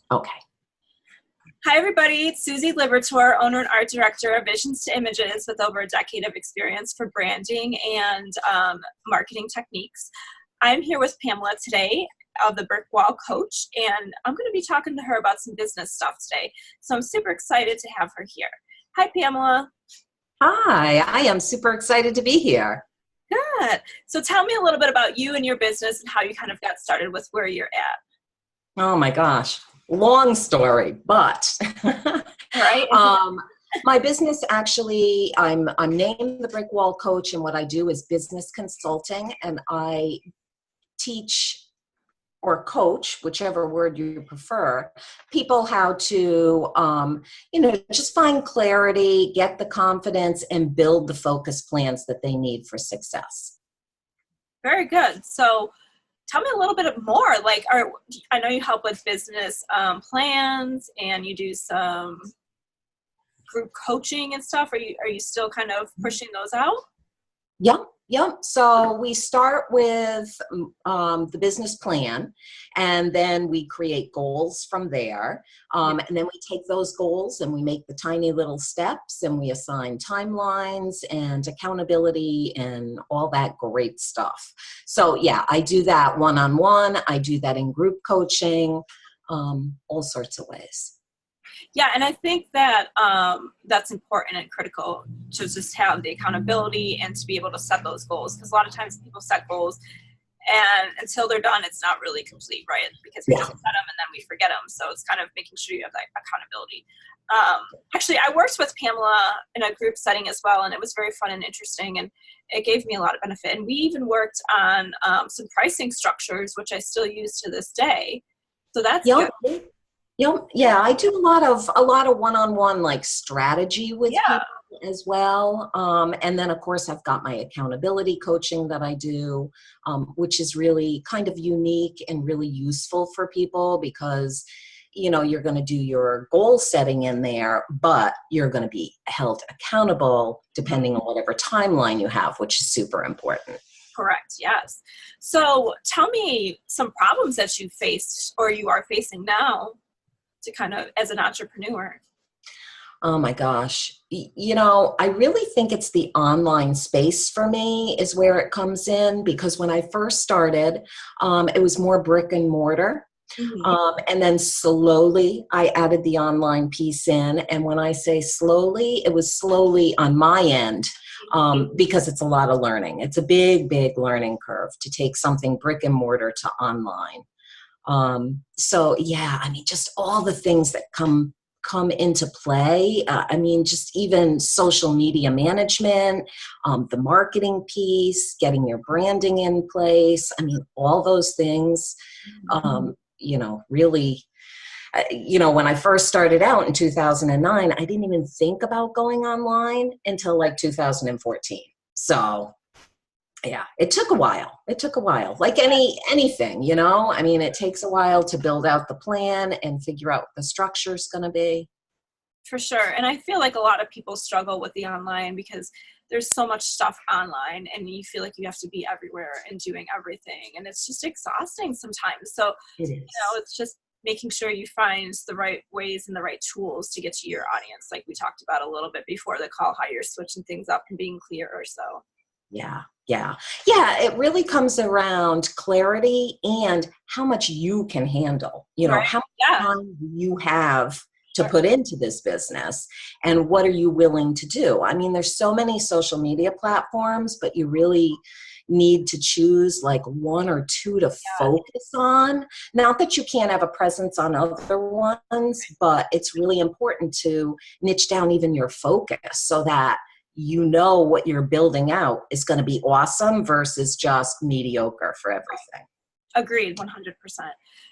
Okay. Hi, everybody. It's Susie, Liberatore, owner and art director of Visions to Images with over a decade of experience for branding and marketing techniques. I'm here with Pamela today of the Brick Wall Coach, and I'm going to be talking to her about some business stuff today. So I'm super excited to have her here. Hi, Pamela. Hi, I am super excited to be here. Good. So tell me a little bit about you and your business and how you kind of got started with where you're at. Oh my gosh, long story, but Right. My business actually, I'm named the Brick Wall Coach, and what I do is business consulting, and I teach or coach, whichever word you prefer, people how to, just find clarity, get the confidence, and build the focus plans that they need for success. Very good. So tell me a little bit more. I know you help with business plans, and you do some group coaching and stuff. Are you still kind of pushing those out? Yep. So we start with the business plan, and then we create goals from there. And then we take those goals and we make the tiny little steps, and we assign timelines and accountability and all that great stuff. So yeah, I do that one-on-one. I do that in group coaching, all sorts of ways. Yeah, and I think that that's important and critical to just have the accountability and to be able to set those goals, because a lot of times people set goals and until they're done, it's not really complete, right? Because we just set them and then we forget them. So it's kind of making sure you have that accountability. Actually, I worked with Pamela in a group setting as well, and it was very fun and interesting, and it gave me a lot of benefit. And we even worked on some pricing structures, which I still use to this day. So that's good. Yeah, I do a lot of one-on-one like strategy with people as well. And then of course I've got my accountability coaching that I do, which is really kind of unique and really useful for people because, you're going to do your goal setting in there, but you're going to be held accountable depending on whatever timeline you have, which is super important. Correct. Yes. So tell me some problems that you faced or you are facing now to kind of as an entrepreneur. Oh my gosh. I really think it's the online space for me is where it comes in, because when I first started, it was more brick and mortar. Mm-hmm. And then slowly I added the online piece in. And when I say slowly, it was slowly on my end, because it's a lot of learning. It's a big, big learning curve to take something brick and mortar to online. Just all the things that come into play. Just even social media management, the marketing piece, getting your branding in place. All those things, really, when I first started out in 2009, I didn't even think about going online until like 2014. So yeah, it took a while. Like anything, it takes a while to build out the plan and figure out what the structure is going to be. For sure. And I feel like a lot of people struggle with the online because there's so much stuff online and you feel like you have to be everywhere and doing everything. And it's just exhausting sometimes. So, it's just making sure you find the right ways and the right tools to get to your audience. Like we talked about a little bit before the call, how you're switching things up and being clearer. So. Yeah. It really comes around clarity and how much you can handle, how much time you have to put into this business and what are you willing to do? There's so many social media platforms, but you really need to choose like one or two to focus on. Not that you can't have a presence on other ones, but it's really important to niche down even your focus so that what you're building out is going to be awesome versus just mediocre for everything. Agreed, 100%.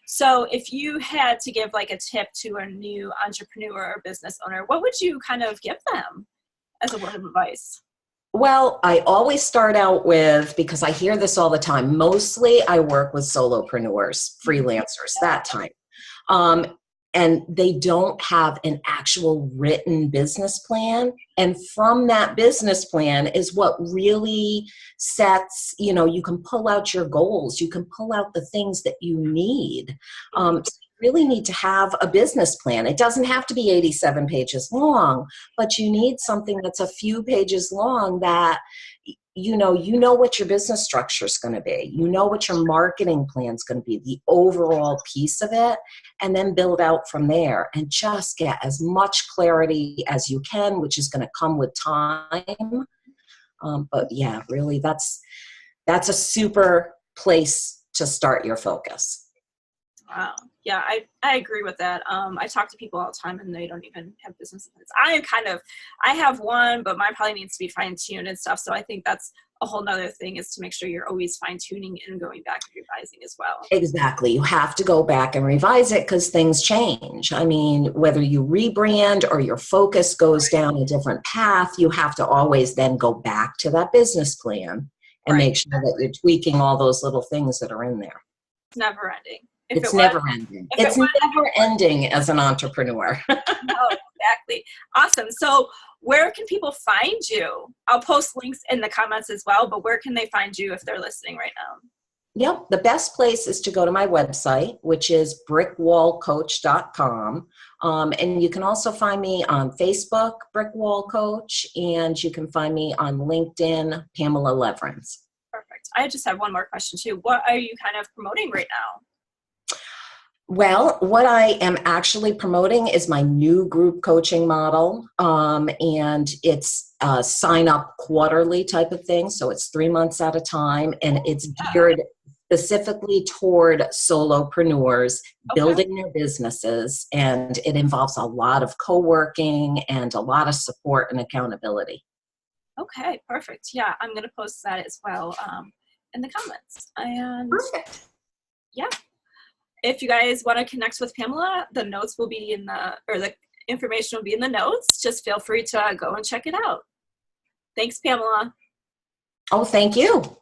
So if you had to give like a tip to a new entrepreneur or business owner, what would you kind of give them as a word of advice? Well, I always start out with, because I hear this all the time, mostly I work with solopreneurs, freelancers, that type. And they don't have an actual written business plan. And from that business plan is what really sets, you can pull out your goals. You can pull out the things that you need. So really need to have a business plan. It doesn't have to be 87 pages long, but you need something that's a few pages long that you know what your business structure is going to be. You know what your marketing plan is going to be, the overall piece of it, and then build out from there and just get as much clarity as you can, which is going to come with time. But yeah, really, that's a super place to start your focus. Wow. Yeah, I agree with that. I talk to people all the time and they don't even have business plans. I have one, but mine probably needs to be fine-tuned and stuff. So I think that's a whole nother thing, is to make sure you're always fine-tuning and going back and revising as well. Exactly. You have to go back and revise it because things change. I mean, whether you rebrand or your focus goes down a different path, you have to always then go back to that business plan and make sure that you're tweaking all those little things that are in there. It's never ending. It's never ending. It's never ending as an entrepreneur. No, exactly. Awesome. So where can people find you? I'll post links in the comments as well, but where can they find you if they're listening right now? Yep. The best place is to go to my website, which is brickwallcoach.com. And you can also find me on Facebook, Brickwall Coach, and you can find me on LinkedIn, Pamela Lewerenz. Perfect. I just have one more question too. What are you kind of promoting right now? Well, what I am actually promoting is my new group coaching model, and it's a sign up quarterly type of thing. So it's 3 months at a time, and it's geared specifically toward solopreneurs building their businesses, and it involves a lot of co-working and a lot of support and accountability. Okay, perfect. Yeah, I'm going to post that as well in the comments. And perfect. Yeah. If you guys want to connect with Pamela, the notes will be the information will be in the notes. Just feel free to go and check it out. Thanks, Pamela. Oh, thank you.